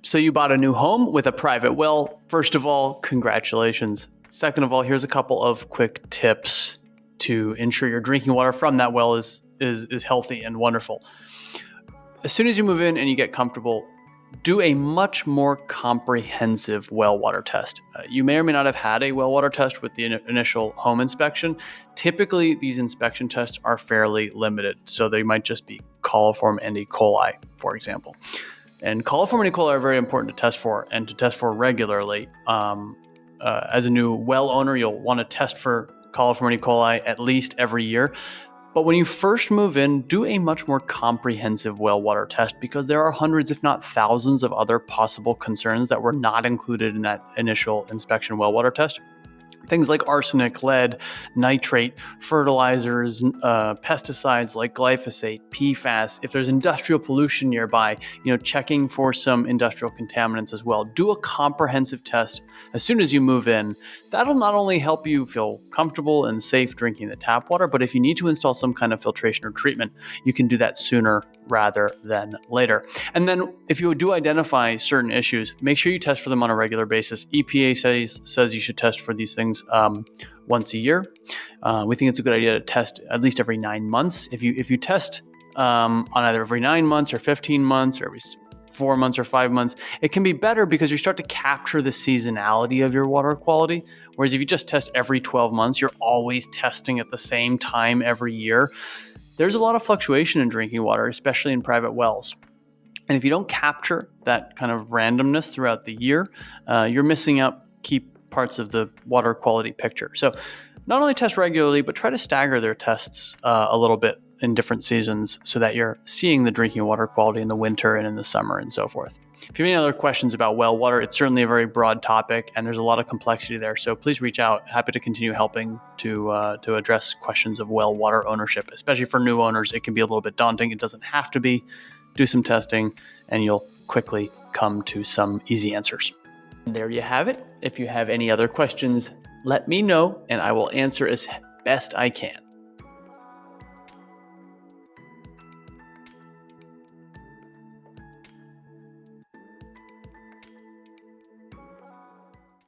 So you bought a new home with a private well. First of all, congratulations. Second of all, here's a couple of quick tips to ensure your drinking water from that well is healthy and wonderful. As soon as you move in and you get comfortable, do a much more comprehensive well water test. You may or may not have had a well water test with the initial home inspection. Typically, these inspection tests are fairly limited, so they might just be coliform and E. coli, for example. And coliform and E. coli are very important to test for and to test for regularly. As a new well owner, you'll want to test for coliform and E. coli at least every year. But when you first move in, do a much more comprehensive well water test because there are hundreds, if not thousands, of other possible concerns that were not included in that initial inspection well water test. Things like arsenic, lead, nitrate, fertilizers, pesticides like glyphosate, PFAS. If there's industrial pollution nearby, checking for some industrial contaminants as well. Do a comprehensive test as soon as you move in. That'll not only help you feel comfortable and safe drinking the tap water, but if you need to install some kind of filtration or treatment, you can do that sooner rather than later. And then if you do identify certain issues, make sure you test for them on a regular basis. EPA says you should test for these things once a year. We think it's a good idea to test at least every 9 months. If you test on either every 9 months or 15 months or every 4 months or 5 months, it can be better because you start to capture the seasonality of your water quality. Whereas if you just test every 12 months, you're always testing at the same time every year. There's a lot of fluctuation in drinking water, especially in private wells. And if you don't capture that kind of randomness throughout the year, you're missing out key parts of the water quality picture. So not only test regularly, but try to stagger their tests a little bit in different seasons so that you're seeing the drinking water quality in the winter and in the summer and so forth. If you have any other questions about well water, it's certainly a very broad topic and there's a lot of complexity there. So please reach out. Happy to continue helping to address questions of well water ownership, especially for new owners. It can be a little bit daunting. It doesn't have to be. Do some testing and you'll quickly come to some easy answers. There you have it. If you have any other questions, let me know and I will answer as best I can.